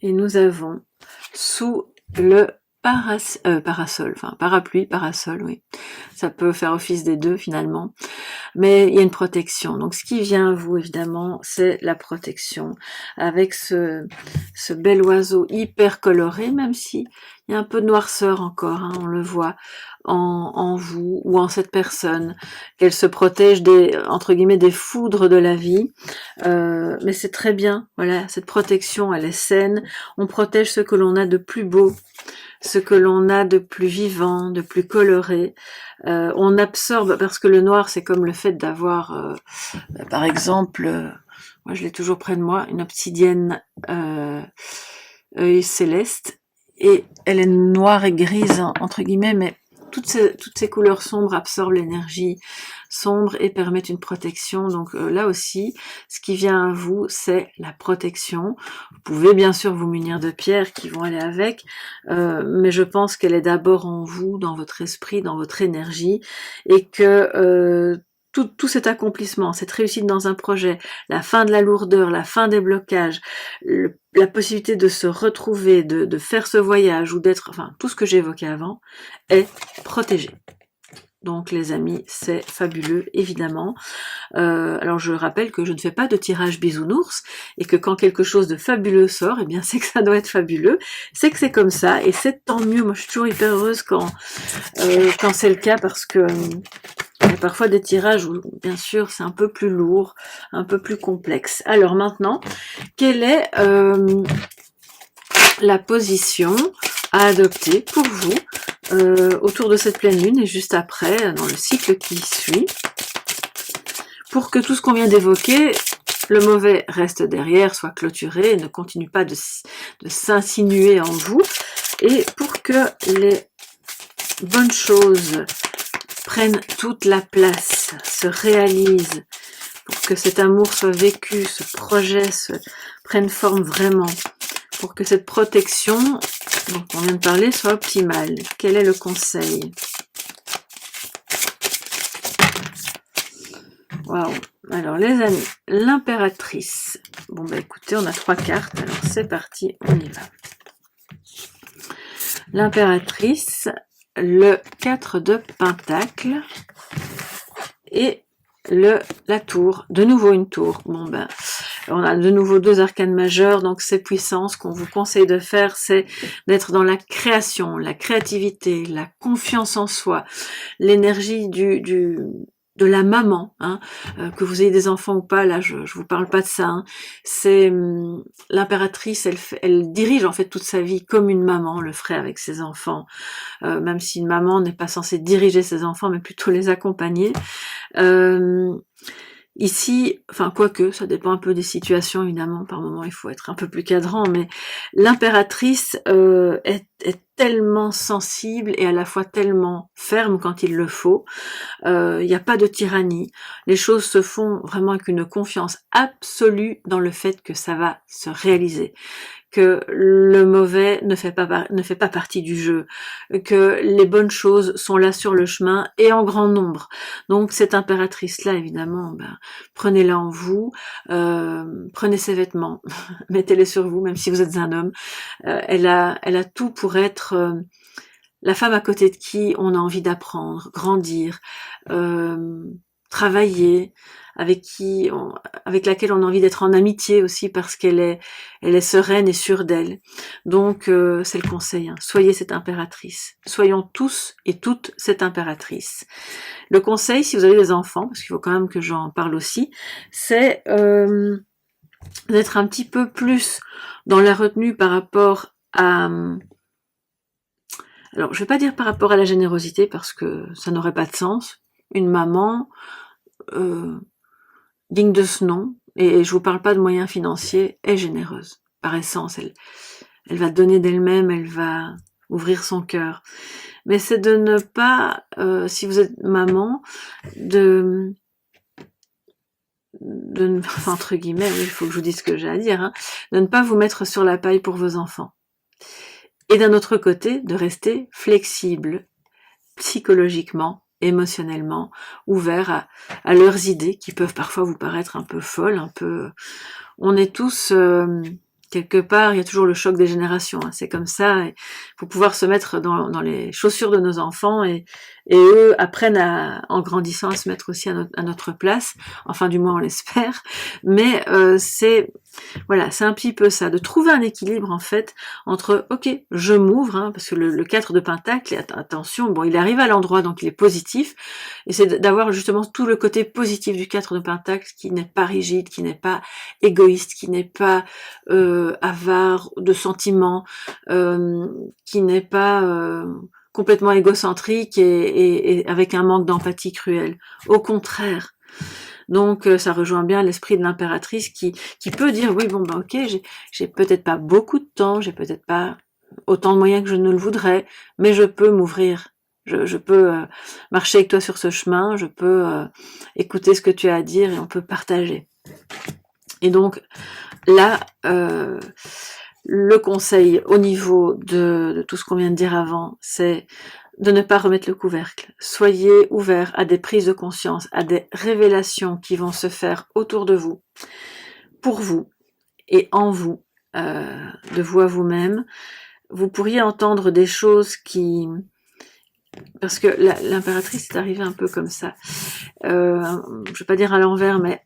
Speaker 1: et nous avons sous le parasol, enfin parapluie, parasol, oui. Ça peut faire office des deux finalement. Mais il y a une protection. Donc ce qui vient à vous, évidemment, c'est la protection. Avec ce bel oiseau hyper coloré, même si il y a un peu de noirceur encore, hein, on le voit en vous ou en cette personne, qu'elle se protège des, entre guillemets, des foudres de la vie. Mais c'est très bien, voilà, cette protection, elle est saine. On protège ce que l'on a de plus beau, ce que l'on a de plus vivant, de plus coloré. On absorbe, parce que le noir, c'est comme le fait d'avoir, par exemple, moi je l'ai toujours près de moi, une obsidienne œil céleste, et elle est noire et grise, entre guillemets, mais toutes ces couleurs sombres absorbent l'énergie sombre et permettent une protection. Donc là aussi, ce qui vient à vous, c'est la protection. Vous pouvez bien sûr vous munir de pierres qui vont aller avec, mais je pense qu'elle est d'abord en vous, dans votre esprit, dans votre énergie, et que tout cet accomplissement, cette réussite dans un projet, la fin de la lourdeur, la fin des blocages, la possibilité de se retrouver, de faire ce voyage ou d'être, enfin tout ce que j'ai évoqué avant, est protégé. Donc les amis, c'est fabuleux, évidemment. Alors je rappelle que je ne fais pas de tirage bisounours, et que quand quelque chose de fabuleux sort, eh bien c'est que ça doit être fabuleux, c'est que c'est comme ça, et c'est tant mieux. Moi je suis toujours hyper heureuse quand c'est le cas, parce que il y a parfois des tirages où, bien sûr, c'est un peu plus lourd, un peu plus complexe. Alors maintenant, quelle est la position à adopter pour vous autour de cette pleine lune et juste après, dans le cycle qui suit, pour que tout ce qu'on vient d'évoquer, le mauvais reste derrière, soit clôturé, et ne continue pas de s'insinuer en vous, et pour que les bonnes choses prennent toute la place, se réalisent, pour que cet amour soit vécu, ce projet prenne forme vraiment, pour que cette protection dont on vient de parler soit optimale. Quel est le conseil? Waouh! Alors les amis, l'impératrice. Bon bah écoutez, on a 3 cartes, alors c'est parti, on y va. L'impératrice, le 4 de Pentacle et la tour, de nouveau une tour. Bon ben, on a de nouveau 2 arcanes majeurs, donc c'est puissant. Ce qu'on vous conseille de faire, c'est d'être dans la création, la créativité, la confiance en soi, l'énergie de la maman, hein, que vous ayez des enfants ou pas, là je vous parle pas de ça, hein. C'est l'impératrice, elle dirige en fait toute sa vie comme une maman le ferait avec ses enfants, même si une maman n'est pas censée diriger ses enfants, mais plutôt les accompagner. Ici, enfin quoique, ça dépend un peu des situations évidemment, par moment il faut être un peu plus cadrant, mais l'impératrice est tellement sensible et à la fois tellement ferme quand il le faut. Il n'y a pas de tyrannie, les choses se font vraiment avec une confiance absolue dans le fait que ça va se réaliser, que le mauvais ne fait pas partie du jeu, que les bonnes choses sont là sur le chemin et en grand nombre. Donc cette impératrice-là, évidemment, ben, prenez-la en vous, prenez ses vêtements, mettez-les sur vous, même si vous êtes un homme. Elle a tout pour être la femme à côté de qui on a envie d'apprendre, grandir, travailler, avec laquelle on a envie d'être en amitié aussi, parce qu'elle est sereine et sûre d'elle. Donc c'est le conseil, hein. Soyez cette impératrice. Soyons tous et toutes cette impératrice. Le conseil, si vous avez des enfants, parce qu'il faut quand même que j'en parle aussi, c'est d'être un petit peu plus dans la retenue par rapport à... Alors, je vais pas dire par rapport à la générosité, parce que ça n'aurait pas de sens. Une maman digne de ce nom, et je vous parle pas de moyens financiers, est généreuse. Par essence, elle va donner d'elle-même, elle va ouvrir son cœur. Mais c'est de ne pas, si vous êtes maman, enfin, entre guillemets, oui, il faut que je vous dise ce que j'ai à dire, hein, de ne pas vous mettre sur la paille pour vos enfants. Et d'un autre côté, de rester flexible, psychologiquement émotionnellement, ouverts à leurs idées qui peuvent parfois vous paraître un peu folles, un peu... On est tous... quelque part, il y a toujours le choc des générations, hein, c'est comme ça, il faut pouvoir se mettre dans les chaussures de nos enfants et eux apprennent en grandissant à se mettre aussi à notre place, enfin du moins on l'espère, mais voilà, c'est un petit peu ça, de trouver un équilibre en fait entre, ok, je m'ouvre, hein, parce que le 4 de Pentacle, attention, bon, il arrive à l'endroit donc il est positif, et c'est d'avoir justement tout le côté positif du 4 de Pentacle qui n'est pas rigide, qui n'est pas égoïste, qui n'est pas avare de sentiments, qui n'est pas complètement égocentrique et avec un manque d'empathie cruel. Au contraire. Donc ça rejoint bien l'esprit de l'impératrice qui peut dire oui bon bah ok, j'ai peut-être pas beaucoup de temps, j'ai peut-être pas autant de moyens que je ne le voudrais, mais je peux m'ouvrir. Je peux marcher avec toi sur ce chemin, je peux écouter ce que tu as à dire et on peut partager. Et donc là, le conseil au niveau de tout ce qu'on vient de dire avant, c'est de ne pas remettre le couvercle. Soyez ouverts à des prises de conscience, à des révélations qui vont se faire autour de vous, pour vous et en vous, de vous à vous-même. Vous pourriez entendre des choses qui... Parce que l'impératrice est arrivée un peu comme ça. Je vais pas dire à l'envers, mais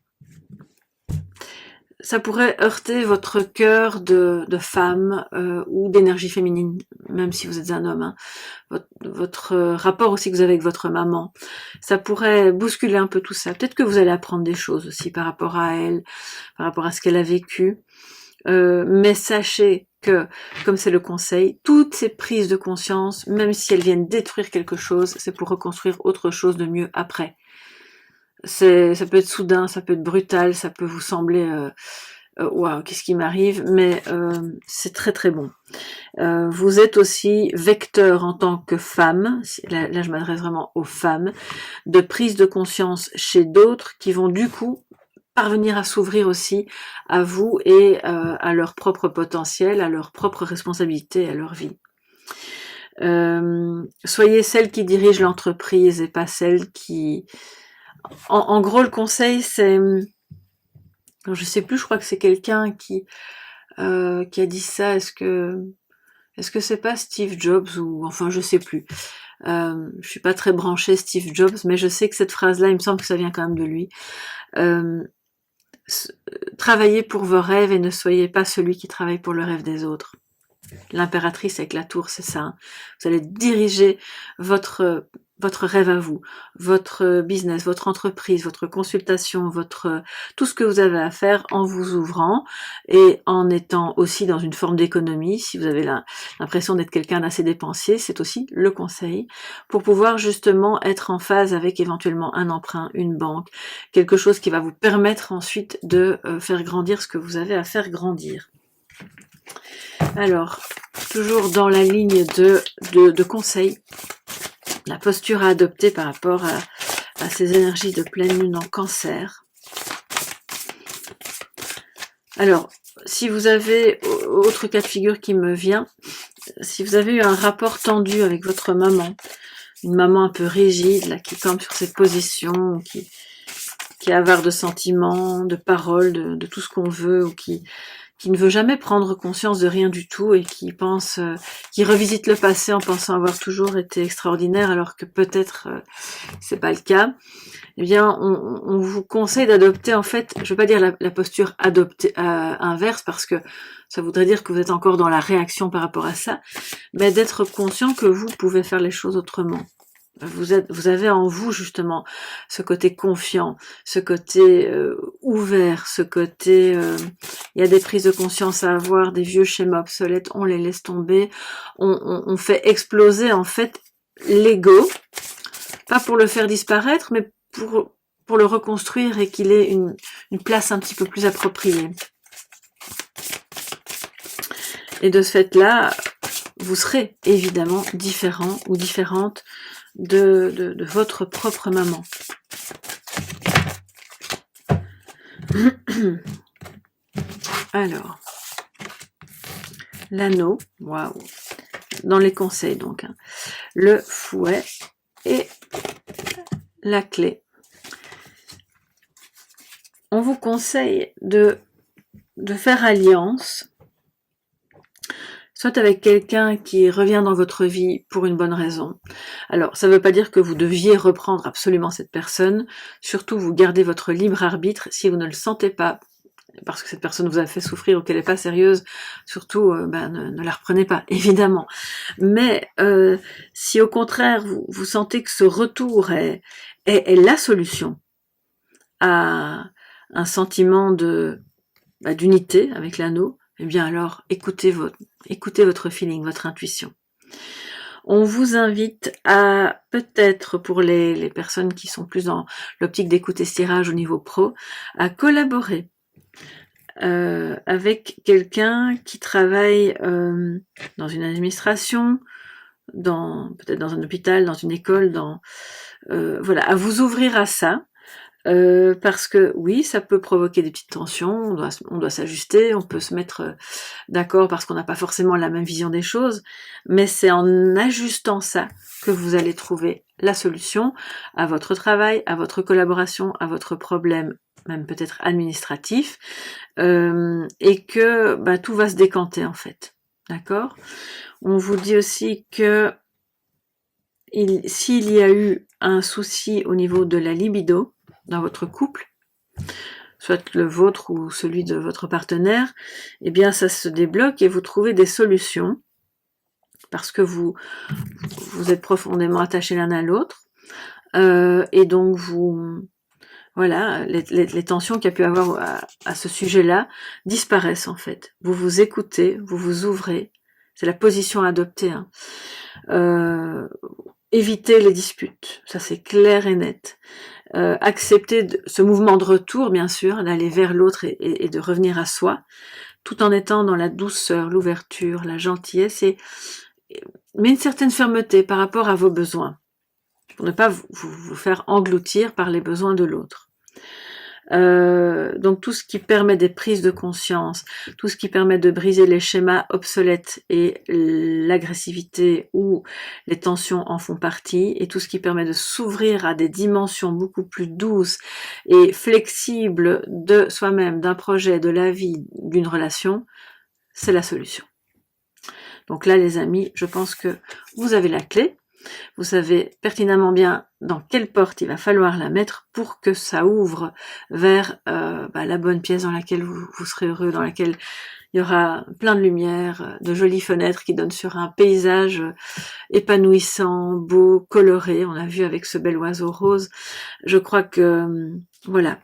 Speaker 1: ça pourrait heurter votre cœur de femme ou d'énergie féminine, même si vous êtes un homme. Hein. Votre rapport aussi que vous avez avec votre maman, ça pourrait bousculer un peu tout ça. Peut-être que vous allez apprendre des choses aussi par rapport à elle, par rapport à ce qu'elle a vécu. Mais sachez que, comme c'est le conseil, toutes ces prises de conscience, même si elles viennent détruire quelque chose, c'est pour reconstruire autre chose de mieux après. Ça peut être soudain, ça peut être brutal, ça peut vous sembler waouh, qu'est-ce qui m'arrive, mais c'est très très bon. Vous êtes aussi vecteur en tant que femme, là je m'adresse vraiment aux femmes, de prise de conscience chez d'autres qui vont du coup parvenir à s'ouvrir aussi à vous et à leur propre potentiel, à leur propre responsabilité, à leur vie. Soyez celle qui dirige l'entreprise et pas celle qui... En gros, le conseil, c'est... Je sais plus, je crois que c'est quelqu'un qui a dit ça. Est-ce que c'est pas Steve Jobs ou... Enfin, je sais plus. Je suis pas très branchée Steve Jobs, mais je sais que cette phrase-là, il me semble que ça vient quand même de lui. Travaillez pour vos rêves et ne soyez pas celui qui travaille pour le rêve des autres. L'impératrice avec la tour, c'est ça. Hein. Vous allez diriger votre rêve à vous, votre business, votre entreprise, votre consultation, tout ce que vous avez à faire en vous ouvrant et en étant aussi dans une forme d'économie. Si vous avez l'impression d'être quelqu'un d'assez dépensier, c'est aussi le conseil pour pouvoir justement être en phase avec éventuellement un emprunt, une banque, quelque chose qui va vous permettre ensuite de faire grandir ce que vous avez à faire grandir. Alors, toujours dans la ligne de conseils, la posture à adopter par rapport à ces énergies de pleine lune en Cancer. Alors, si vous avez, autre cas de figure qui me vient, si vous avez eu un rapport tendu avec votre maman, une maman un peu rigide, là, qui campe sur ses positions, qui est avare de sentiments, de paroles, de tout ce qu'on veut, ou qui ne veut jamais prendre conscience de rien du tout et qui pense, qui revisite le passé en pensant avoir toujours été extraordinaire alors que peut-être c'est pas le cas, eh bien on vous conseille d'adopter en fait, je veux pas dire la posture inverse parce que ça voudrait dire que vous êtes encore dans la réaction par rapport à ça, mais d'être conscient que vous pouvez faire les choses autrement. Vous avez en vous justement ce côté confiant, ce côté ouvert, ce côté il y a des prises de conscience à avoir, des vieux schémas obsolètes, on les laisse tomber, on fait exploser en fait l'ego, pas pour le faire disparaître, mais pour le reconstruire et qu'il ait une place un petit peu plus appropriée. Et de ce fait-là, vous serez évidemment différent ou différente de votre propre maman. Alors, l'anneau, waouh, dans les conseils donc, hein. Le fouet et la clé. On vous conseille de faire alliance, soit avec quelqu'un qui revient dans votre vie pour une bonne raison. Alors, ça ne veut pas dire que vous deviez reprendre absolument cette personne, surtout vous gardez votre libre arbitre si vous ne le sentez pas, parce que cette personne vous a fait souffrir ou qu'elle n'est pas sérieuse, surtout ne la reprenez pas, évidemment. Mais si au contraire vous sentez que ce retour est la solution à un sentiment d'unité avec l'anneau, eh bien alors écoutez votre feeling, votre intuition. On vous invite à, peut-être pour les personnes qui sont plus dans l'optique d'écouter ce tirage au niveau pro, à collaborer avec quelqu'un qui travaille dans une administration, peut-être dans un hôpital, dans une école, voilà, à vous ouvrir à ça. Parce que oui, ça peut provoquer des petites tensions, on doit s'ajuster, on peut se mettre d'accord parce qu'on n'a pas forcément la même vision des choses, mais c'est en ajustant ça que vous allez trouver la solution à votre travail, à votre collaboration, à votre problème, même peut-être administratif, et que tout va se décanter en fait. D'accord ? On vous dit aussi que s'il y a eu un souci au niveau de la libido, dans votre couple, soit le vôtre ou celui de votre partenaire, eh bien ça se débloque et vous trouvez des solutions parce que vous êtes profondément attachés l'un à l'autre et donc voilà, les tensions qu'il y a pu avoir à ce sujet-là disparaissent en fait. Vous vous écoutez, vous vous ouvrez, c'est la position à adopter. Évitez les disputes, ça c'est clair et net. Accepter ce mouvement de retour, bien sûr, d'aller vers l'autre et de revenir à soi, tout en étant dans la douceur, l'ouverture, la gentillesse, mais une certaine fermeté par rapport à vos besoins, pour ne pas vous faire engloutir par les besoins de l'autre. Donc tout ce qui permet des prises de conscience, tout ce qui permet de briser les schémas obsolètes et l'agressivité ou les tensions en font partie, et tout ce qui permet de s'ouvrir à des dimensions beaucoup plus douces et flexibles de soi-même, d'un projet, de la vie, d'une relation, c'est la solution. Donc là les amis, je pense que vous avez la clé. Vous savez pertinemment bien dans quelle porte il va falloir la mettre pour que ça ouvre vers la bonne pièce dans laquelle vous serez heureux, dans laquelle il y aura plein de lumière, de jolies fenêtres qui donnent sur un paysage épanouissant, beau, coloré. On a vu avec ce bel oiseau rose. Je crois que voilà.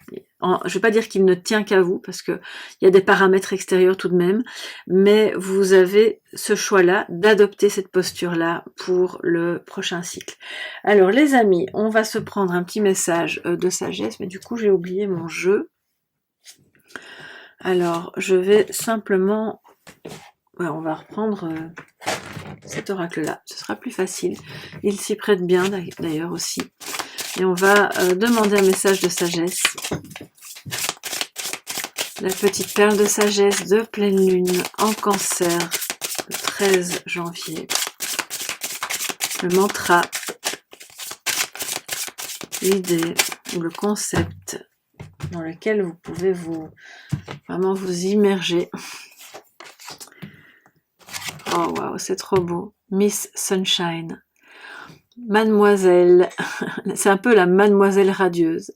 Speaker 1: Je vais pas dire qu'il ne tient qu'à vous, parce que il y a des paramètres extérieurs tout de même, mais vous avez ce choix-là d'adopter cette posture-là pour le prochain cycle. Alors les amis, on va se prendre un petit message de sagesse, mais du coup j'ai oublié mon jeu. Alors je vais simplement, on va reprendre cet oracle-là, ce sera plus facile. Il s'y prête bien d'ailleurs aussi. Et on va demander un message de sagesse. La petite perle de sagesse de pleine lune en Cancer, le 13 janvier. Le mantra, l'idée ou le concept dans lequel vous pouvez vraiment vous immerger. Oh waouh, c'est trop beau. Miss Sunshine. Mademoiselle, c'est un peu la mademoiselle radieuse,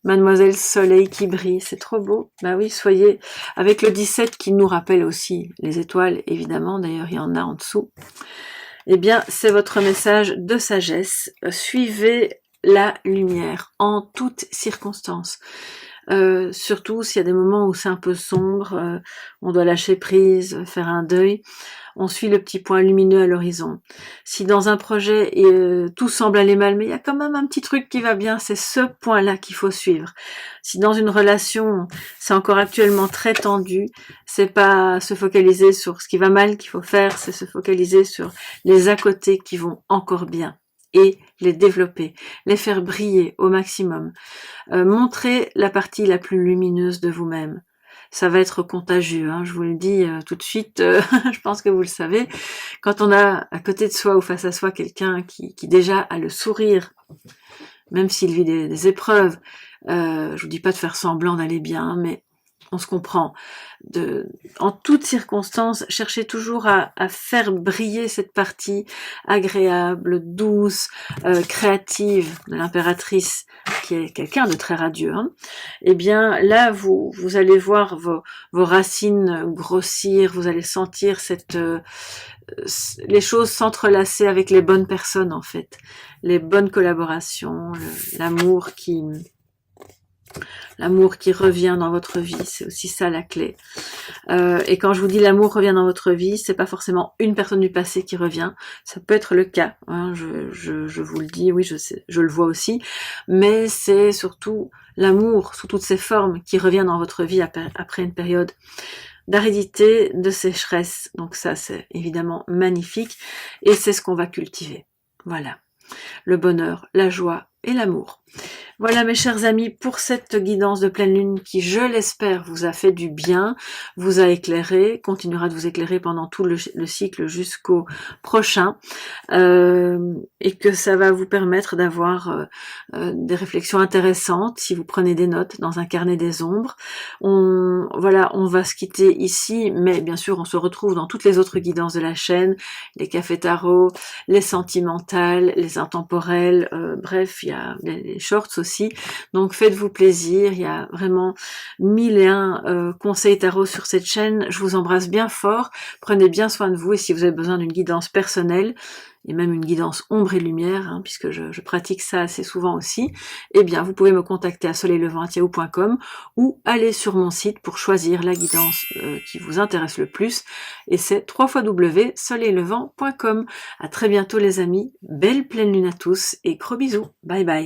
Speaker 1: mademoiselle soleil qui brille, c'est trop beau. Bah oui, soyez avec le 17 qui nous rappelle aussi les étoiles, évidemment, d'ailleurs il y en a en dessous. Eh bien, c'est votre message de sagesse. Suivez la lumière en toutes circonstances. Surtout s'il y a des moments où c'est un peu sombre, on doit lâcher prise, faire un deuil. On suit le petit point lumineux à l'horizon. Si dans un projet tout semble aller mal, mais il y a quand même un petit truc qui va bien, c'est ce point-là qu'il faut suivre. Si dans une relation c'est encore actuellement très tendu, c'est pas se focaliser sur ce qui va mal qu'il faut faire, c'est se focaliser sur les à côté qui vont encore bien et les développer, les faire briller au maximum. Montrer la partie la plus lumineuse de vous-même. Ça va être contagieux, je vous le dis tout de suite, je pense que vous le savez. Quand on a à côté de soi ou face à soi quelqu'un qui déjà a le sourire même s'il vit des épreuves. Je vous dis pas de faire semblant d'aller bien, mais on se comprend. En toutes circonstances, cherchez toujours à faire briller cette partie agréable, douce, créative de l'impératrice, qui est quelqu'un de très radieux. Hein. Eh bien, là, vous allez voir vos racines grossir, vous allez sentir les choses s'entrelacer avec les bonnes personnes, en fait. Les bonnes collaborations, l'amour qui revient dans votre vie, c'est aussi ça la clé. Et quand je vous dis l'amour revient dans votre vie, c'est pas forcément une personne du passé qui revient, ça peut être le cas, hein, je vous le dis, oui, je sais, je le vois aussi, mais c'est surtout l'amour sous toutes ses formes qui revient dans votre vie après une période d'aridité, de sécheresse. Donc ça, c'est évidemment magnifique, et c'est ce qu'on va cultiver. Voilà, le bonheur, la joie et l'amour. Voilà mes chers amis pour cette guidance de pleine lune qui, je l'espère, vous a fait du bien, vous a éclairé, continuera de vous éclairer pendant tout le cycle jusqu'au prochain, et que ça va vous permettre d'avoir des réflexions intéressantes si vous prenez des notes dans un carnet des ombres. Voilà, on va se quitter ici, mais bien sûr on se retrouve dans toutes les autres guidances de la chaîne, les cafés tarot, les sentimentales, les intemporelles, bref, il y a les shorts aussi. Donc faites-vous plaisir, il y a vraiment 1001 conseils tarot sur cette chaîne. Je vous embrasse bien fort, prenez bien soin de vous, et si vous avez besoin d'une guidance personnelle, et même une guidance ombre et lumière, hein, puisque je pratique ça assez souvent aussi, eh bien vous pouvez me contacter à soleillevent@yahoo.com ou aller sur mon site pour choisir la guidance qui vous intéresse le plus, et c'est www.soleillevent.com. À très bientôt les amis, belle pleine lune à tous et gros bisous, bye bye.